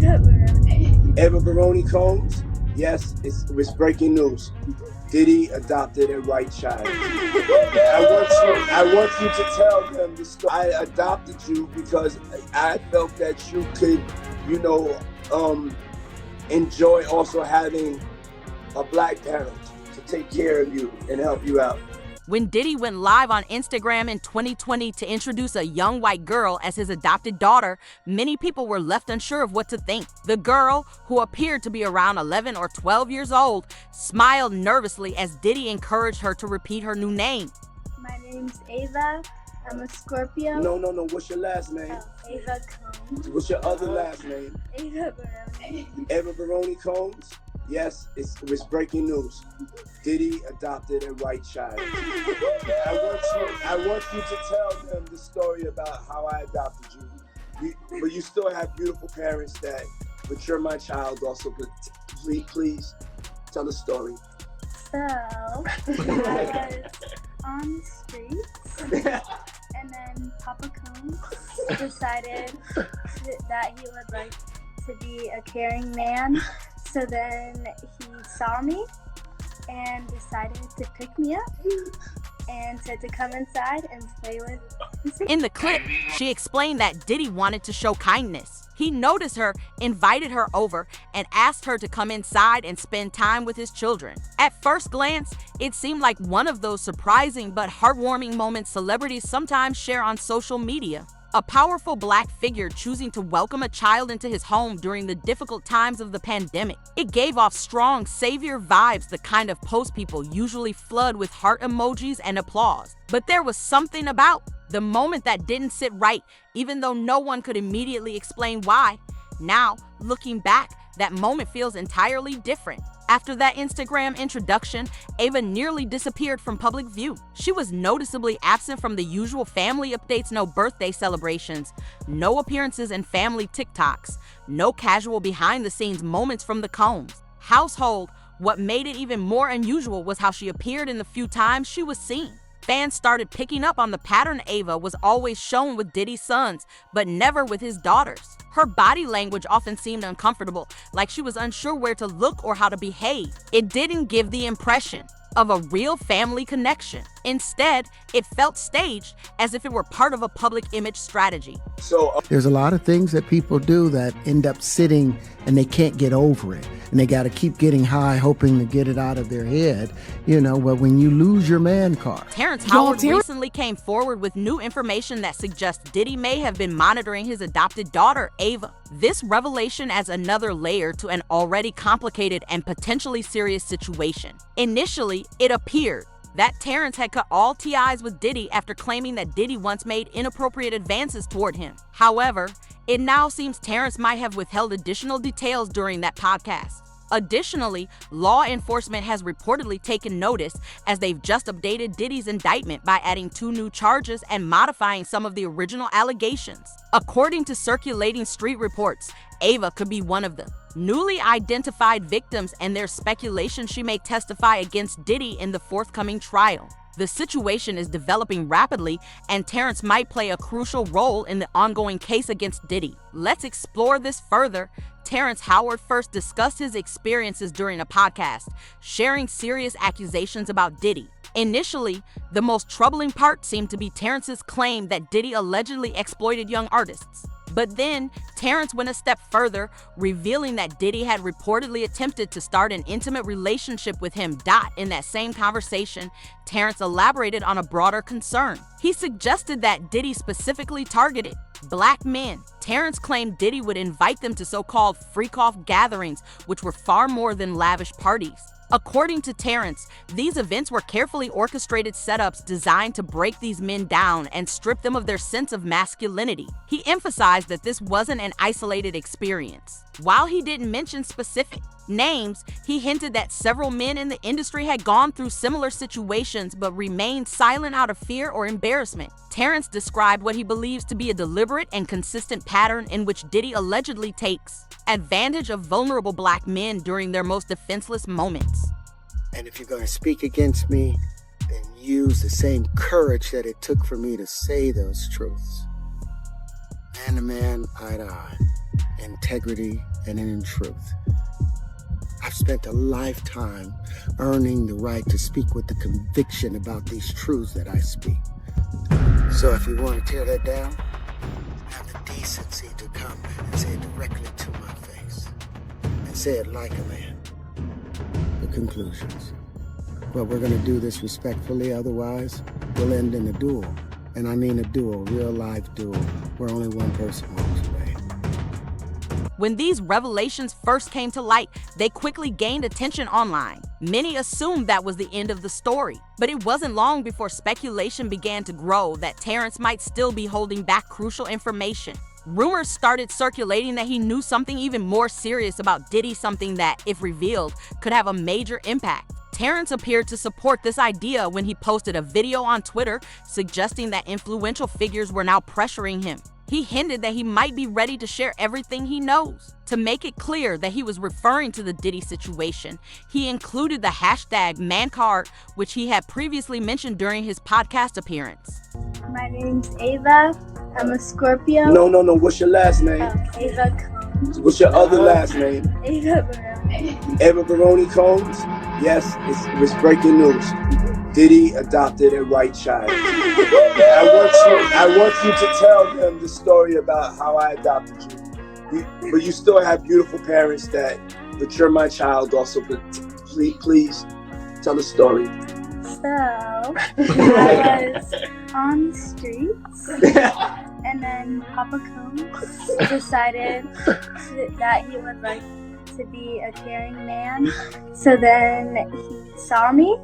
Ava Baroni Combs, yes, it's breaking news. Diddy adopted a white child. I want you to tell them the story. I adopted you because I felt that you could, you know, enjoy also having a black parent to take care of you and help you out. When Diddy went live on Instagram in 2020 to introduce a young white girl as his adopted daughter, many people were left unsure of what to think. The girl, who appeared to be around 11 or 12 years old, smiled nervously as Diddy encouraged her to repeat her new name. My name's Ava. I'm a Scorpio. No. What's your last name? Ava Combs. What's your other last name? Ava Baroni. Ava Baroni Combs? Yes, it's breaking news. Diddy adopted a white child. I want you to tell them the story about how I adopted you. But you still have beautiful parents but you're my child also. But please tell the story. So, I was on the streets, and then Papa Combs decided that he would like to be a caring man. So then he saw me and decided to pick me up and said to come inside and play with me. In the clip, she explained that Diddy wanted to show kindness. He noticed her, invited her over, and asked her to come inside and spend time with his children. At first glance, it seemed like one of those surprising but heartwarming moments celebrities sometimes share on social media. A powerful black figure choosing to welcome a child into his home during the difficult times of the pandemic. It gave off strong savior vibes, the kind of post people usually flood with heart emojis and applause. But there was something about the moment that didn't sit right, even though no one could immediately explain why. Now, looking back, that moment feels entirely different. After that Instagram introduction, Ava nearly disappeared from public view. She was noticeably absent from the usual family updates, no birthday celebrations, no appearances in family TikToks, no casual behind-the-scenes moments from the Combs household. What made it even more unusual was how she appeared in the few times she was seen. Fans started picking up on the pattern. Ava was always shown with Diddy's sons, but never with his daughters. Her body language often seemed uncomfortable, like she was unsure where to look or how to behave. It didn't give the impression of a real family connection. Instead, it felt staged, as if it were part of a public image strategy. So there's a lot of things that people do that end up sitting and they can't get over it. And they got to keep getting high, hoping to get it out of their head. But when you lose your man card. Terrence Howard recently came forward with new information that suggests Diddy may have been monitoring his adopted daughter, Ava. This revelation adds another layer to an already complicated and potentially serious situation. Initially, it appeared that Terrence had cut all ties with Diddy after claiming that Diddy once made inappropriate advances toward him. However, it now seems Terrence might have withheld additional details during that podcast. Additionally, law enforcement has reportedly taken notice, as they've just updated Diddy's indictment by adding 2 new charges and modifying some of the original allegations. According to circulating street reports, Ava could be one of them. Newly identified victims, and there's speculation she may testify against Diddy in the forthcoming trial. The situation is developing rapidly, and Terrence might play a crucial role in the ongoing case against Diddy. Let's explore this further. Terrence Howard first discussed his experiences during a podcast, sharing serious accusations about Diddy. Initially, the most troubling part seemed to be Terrence's claim that Diddy allegedly exploited young artists. But then, Terrence went a step further, revealing that Diddy had reportedly attempted to start an intimate relationship with him. In that same conversation, Terrence elaborated on a broader concern. He suggested that Diddy specifically targeted black men. Terrence claimed Diddy would invite them to so-called freak-off gatherings, which were far more than lavish parties. According to Terrence, these events were carefully orchestrated setups designed to break these men down and strip them of their sense of masculinity. He emphasized that this wasn't an isolated experience. While he didn't mention specific names, he hinted that several men in the industry had gone through similar situations but remained silent out of fear or embarrassment. Terrence described what he believes to be a deliberate and consistent pattern in which Diddy allegedly takes advantage of vulnerable black men during their most defenseless moments. And if you're going to speak against me, then use the same courage that it took for me to say those truths. Man to man, eye to eye. integrity, and in truth. I've spent a lifetime earning the right to speak with the conviction about these truths that I speak. So if you want to tear that down, have the decency to come and say it directly to my face. And say it like a man. The conclusions. But we're going to do this respectfully, otherwise we'll end in a duel. And I mean a duel, real life duel, where only one person walks away. When these revelations first came to light, they quickly gained attention online. Many assumed that was the end of the story, but it wasn't long before speculation began to grow that Terrence might still be holding back crucial information. Rumors started circulating that he knew something even more serious about Diddy, something that, if revealed, could have a major impact. Terrence appeared to support this idea when he posted a video on Twitter suggesting that influential figures were now pressuring him. He hinted that he might be ready to share everything he knows. To make it clear that he was referring to the Diddy situation, he included the hashtag #ManCard, which he had previously mentioned during his podcast appearance. My name's Ava. I'm a Scorpio. No. What's your last name? Ava Combs. What's your other last name? Ava Baroni. Eva Baroni Combs? Yes, it's breaking news. Diddy adopted a white child. I want you to tell them the story about how I adopted you. But you still have beautiful parents but you're my child also. But please tell the story. So, I was on the streets, and then Papa Combs decided that he would like to be a caring man. So then he saw me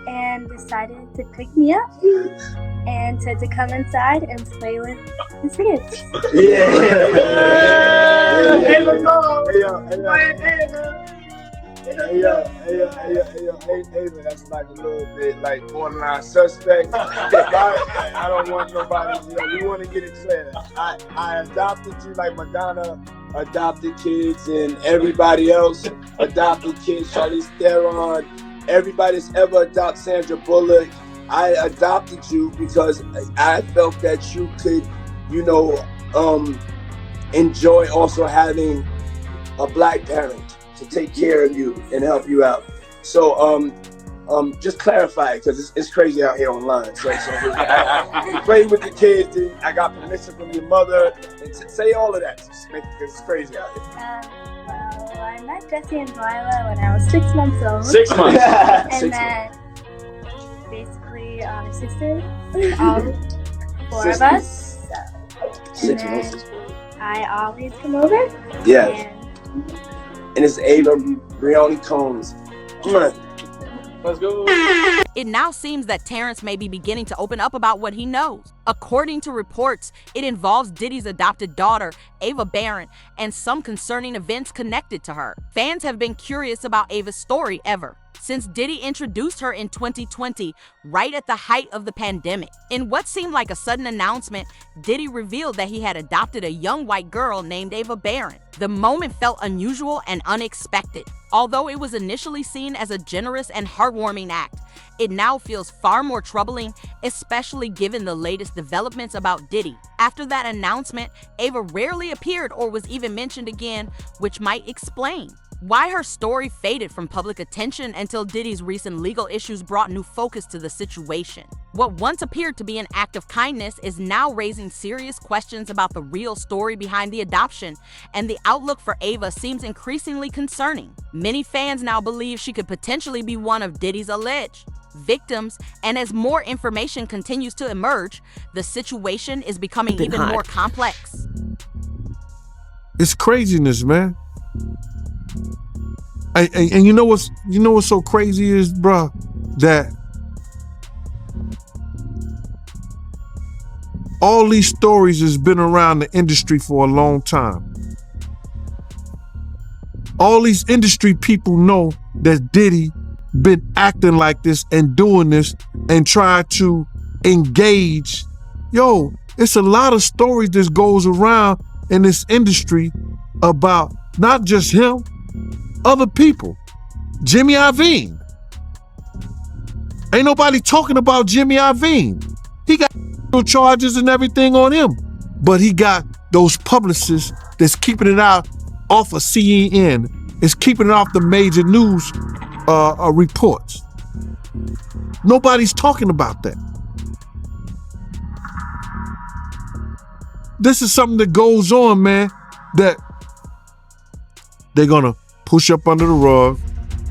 and decided to pick me up and to come inside and play with his kids. Ava, that's like a little bit like borderline suspect. I don't want nobody, we want to get it clear. I adopted you like Madonna adopted kids and everybody else adopted kids, Charlize Theron, everybody that's ever adopted Sandra Bullock. I adopted you because I felt that you could, enjoy also having a black parent to take care of you and help you out. So just clarify it, because it's crazy out here online. So I played with the kids, and I got permission from your mother, and say all of that, because it's crazy out here. Well, I met Jesse and Delilah when I was 6 months old. 6 months. And then basically our sisters, all 4 of us. So, and then I always come over. Yes. And it's Ava Baroni Combs. Let's go. It now seems that Terrence may be beginning to open up about what he knows. According to reports, it involves Diddy's adopted daughter, Ava Barron, and some concerning events connected to her. Fans have been curious about Ava's story ever since Diddy introduced her in 2020, right at the height of the pandemic. In what seemed like a sudden announcement, Diddy revealed that he had adopted a young white girl named Ava Barron. The moment felt unusual and unexpected. Although it was initially seen as a generous and heartwarming act, it now feels far more troubling, especially given the latest developments about Diddy. After that announcement, Ava rarely appeared or was even mentioned again, which might explain why her story faded from public attention until Diddy's recent legal issues brought new focus to the situation. What once appeared to be an act of kindness is now raising serious questions about the real story behind the adoption, and the outlook for Ava seems increasingly concerning. Many fans now believe she could potentially be one of Diddy's alleged victims, and as more information continues to emerge, the situation is becoming even more complex. It's craziness, man. And you know what's so crazy is, bruh, that all these stories has been around the industry for a long time. All these industry people know that Diddy been acting like this and doing this and try to engage. Yo, it's a lot of stories that goes around in this industry about not just him, other people. Jimmy Iovine. Ain't nobody talking about Jimmy Iovine. He got charges and everything on him, but he got those publicists that's keeping it out off of CNN. It's keeping it off the major news reports. Nobody's talking about that. This is something that goes on, man, that they're gonna push up under the rug,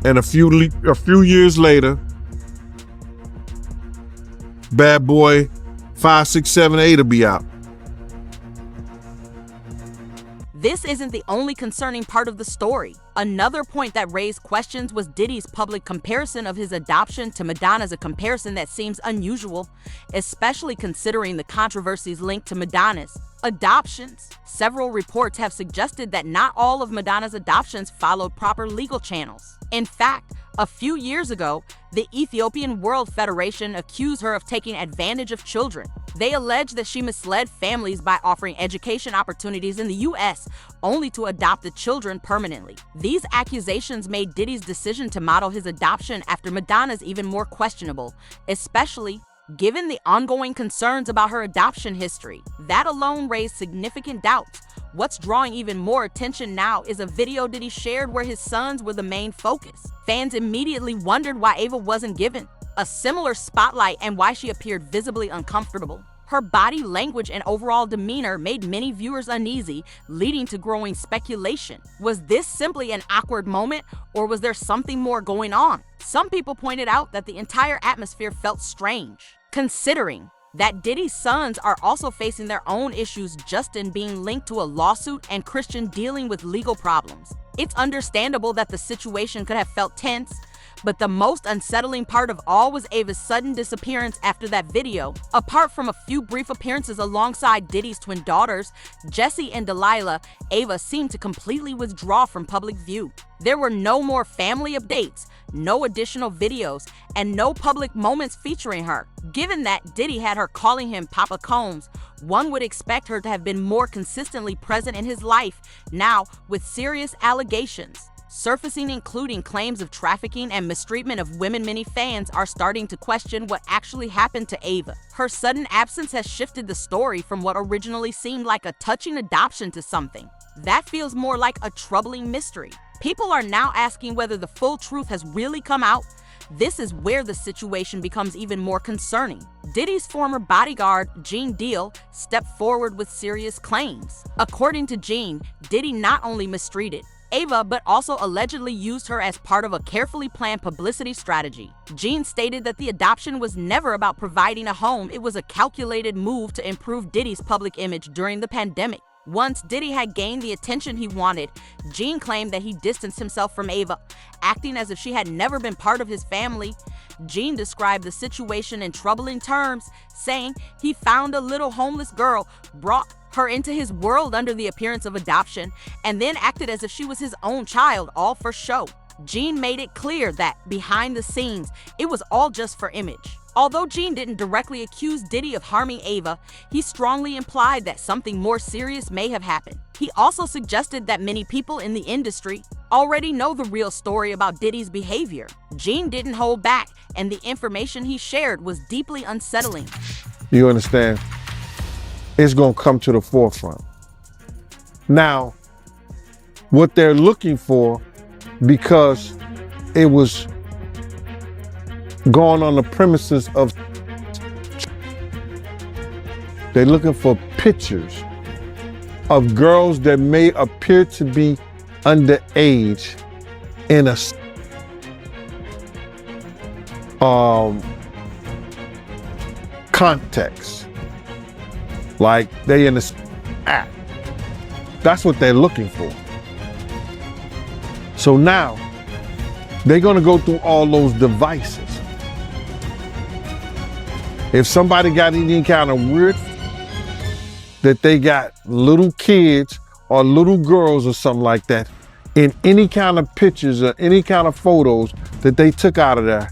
and a few years later, Bad Boy 5, 6, 7, 8 will be out. This isn't the only concerning part of the story. Another point that raised questions was Diddy's public comparison of his adoption to Madonna's, a comparison that seems unusual, especially considering the controversies linked to Madonna's adoptions. Several reports have suggested that not all of Madonna's adoptions followed proper legal channels. In fact, a few years ago, the Ethiopian World Federation accused her of taking advantage of children. They alleged that she misled families by offering education opportunities in the U.S. only to adopt the children permanently. These accusations made Diddy's decision to model his adoption after Madonna's even more questionable, especially given the ongoing concerns about her adoption history. That alone raised significant doubts. What's drawing even more attention now is a video Diddy shared where his sons were the main focus. Fans immediately wondered why Ava wasn't given a similar spotlight and why she appeared visibly uncomfortable. Her body language and overall demeanor made many viewers uneasy, leading to growing speculation. Was this simply an awkward moment, or was there something more going on? Some people pointed out that the entire atmosphere felt strange, considering that Diddy's sons are also facing their own issues, Justin being linked to a lawsuit and Christian dealing with legal problems. It's understandable that the situation could have felt tense, but the most unsettling part of all was Ava's sudden disappearance after that video. Apart from a few brief appearances alongside Diddy's twin daughters, Jessie and Delilah, Ava seemed to completely withdraw from public view. There were no more family updates, no additional videos, and no public moments featuring her. Given that Diddy had her calling him Papa Combs, one would expect her to have been more consistently present in his life. Now, with serious allegations surfacing, including claims of trafficking and mistreatment of women, many fans are starting to question what actually happened to Ava. Her sudden absence has shifted the story from what originally seemed like a touching adoption to something that feels more like a troubling mystery. People are now asking whether the full truth has really come out. This is where the situation becomes even more concerning. Diddy's former bodyguard, Gene Deal, stepped forward with serious claims. According to Gene, Diddy not only mistreated Ava, but also allegedly used her as part of a carefully planned publicity strategy. Gene stated that the adoption was never about providing a home, it was a calculated move to improve Diddy's public image during the pandemic. Once Diddy had gained the attention he wanted, Gene claimed that he distanced himself from Ava, acting as if she had never been part of his family. Gene described the situation in troubling terms, saying he found a little homeless girl, brought her into his world under the appearance of adoption, and then acted as if she was his own child, all for show. Gene made it clear that, behind the scenes, it was all just for image. Although Gene didn't directly accuse Diddy of harming Ava, he strongly implied that something more serious may have happened. He also suggested that many people in the industry already know the real story about Diddy's behavior. Gene didn't hold back, and the information he shared was deeply unsettling. You understand? It's gonna come to the forefront. Now, what they're looking for, because it was going on the premises of, they're looking for pictures of girls that may appear to be underage in a context, like they in a act. That's what they're looking for. So now they're gonna go through all those devices. If somebody got any kind of weird that they got little kids or little girls or something like that in any kind of pictures or any kind of photos that they took out of there.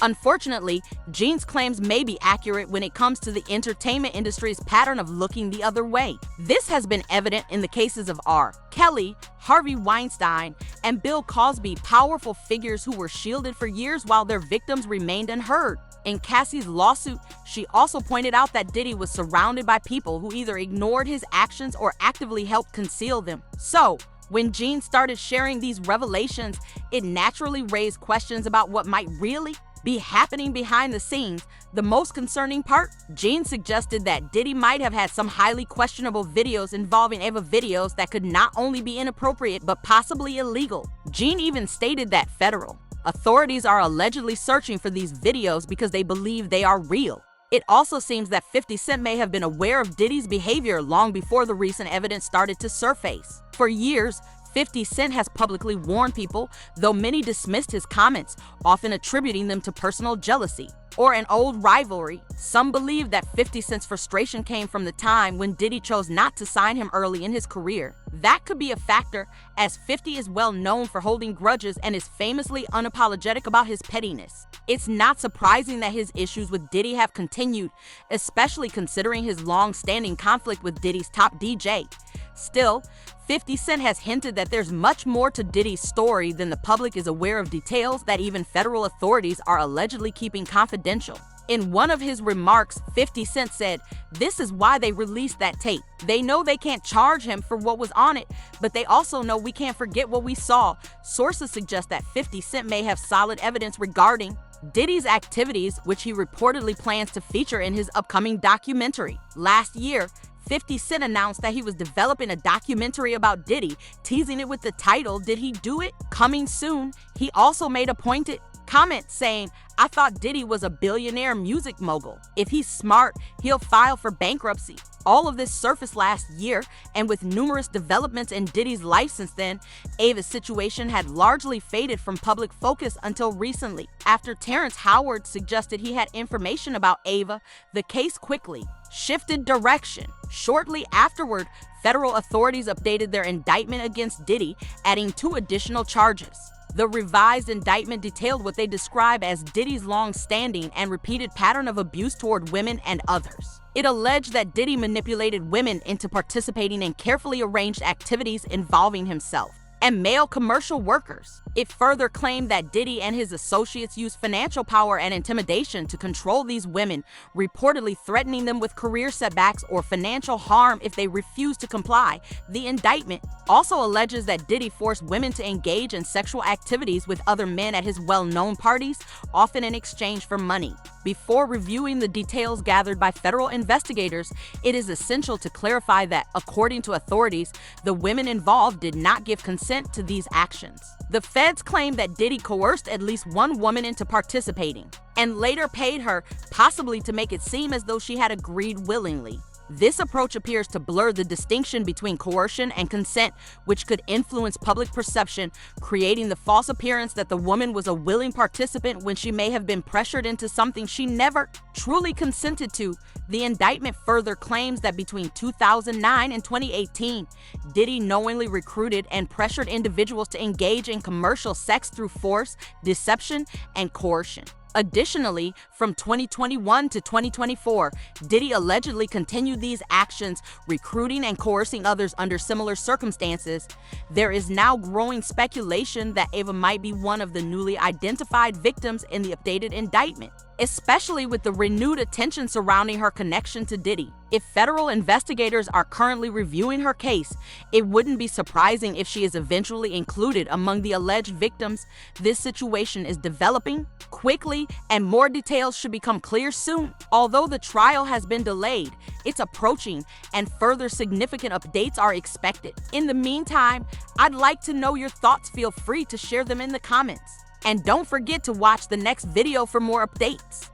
Unfortunately, Gene's claims may be accurate when it comes to the entertainment industry's pattern of looking the other way. This has been evident in the cases of R. Kelly, Harvey Weinstein, and Bill Cosby, powerful figures who were shielded for years while their victims remained unheard. In Cassie's lawsuit, she also pointed out that Diddy was surrounded by people who either ignored his actions or actively helped conceal them. So, when Jean started sharing these revelations, it naturally raised questions about what might really be happening behind the scenes. The most concerning part, Jean suggested that Diddy might have had some highly questionable videos involving Ava videos that could not only be inappropriate but possibly illegal. Jean even stated that federal authorities are allegedly searching for these videos because they believe they are real. It also seems that 50 Cent may have been aware of Diddy's behavior long before the recent evidence started to surface. For years, 50 Cent has publicly warned people, though many dismissed his comments, often attributing them to personal jealousy or an old rivalry. Some believe that 50 Cent's frustration came from the time when Diddy chose not to sign him early in his career. That could be a factor, as 50 is well known for holding grudges and is famously unapologetic about his pettiness. It's not surprising that his issues with Diddy have continued, especially considering his long-standing conflict with Diddy's top DJ. Still, 50 Cent has hinted that there's much more to Diddy's story than the public is aware of, details that even federal authorities are allegedly keeping confidential. In one of his remarks, 50 Cent said, "This is why they released that tape. They know they can't charge him for what was on it, but they also know we can't forget what we saw." Sources suggest that 50 Cent may have solid evidence regarding Diddy's activities, which he reportedly plans to feature in his upcoming documentary. Last year, 50 Cent announced that he was developing a documentary about Diddy, teasing it with the title, "Did He Do It?" Coming soon. He also made a pointed comment saying, "I thought Diddy was a billionaire music mogul. If he's smart, he'll file for bankruptcy." All of this surfaced last year, and with numerous developments in Diddy's life since then, Ava's situation had largely faded from public focus until recently. After Terrence Howard suggested he had information about Ava, the case quickly shifted direction. Shortly afterward, federal authorities updated their indictment against Diddy, adding 2 additional charges. The revised indictment detailed what they describe as Diddy's long-standing and repeated pattern of abuse toward women and others. It alleged that Diddy manipulated women into participating in carefully arranged activities involving himself and male commercial workers. It further claimed that Diddy and his associates used financial power and intimidation to control these women, reportedly threatening them with career setbacks or financial harm if they refused to comply. The indictment also alleges that Diddy forced women to engage in sexual activities with other men at his well-known parties, often in exchange for money. Before reviewing the details gathered by federal investigators, it is essential to clarify that, according to authorities, the women involved did not give consent to these actions. The feds claim that Diddy coerced at least one woman into participating, and later paid her, possibly to make it seem as though she had agreed willingly. This approach appears to blur the distinction between coercion and consent, which could influence public perception, creating the false appearance that the woman was a willing participant when she may have been pressured into something she never truly consented to. The indictment further claims that between 2009 and 2018, Diddy knowingly recruited and pressured individuals to engage in commercial sex through force, deception, and coercion. Additionally, from 2021 to 2024, Diddy allegedly continued these actions, recruiting and coercing others under similar circumstances. There is now growing speculation that Ava might be one of the newly identified victims in the updated indictment, especially with the renewed attention surrounding her connection to Diddy. If federal investigators are currently reviewing her case, it wouldn't be surprising if she is eventually included among the alleged victims. This situation is developing quickly, and more details should become clear soon. Although the trial has been delayed, it's approaching, and further significant updates are expected. In the meantime, I'd like to know your thoughts. Feel free to share them in the comments. And don't forget to watch the next video for more updates.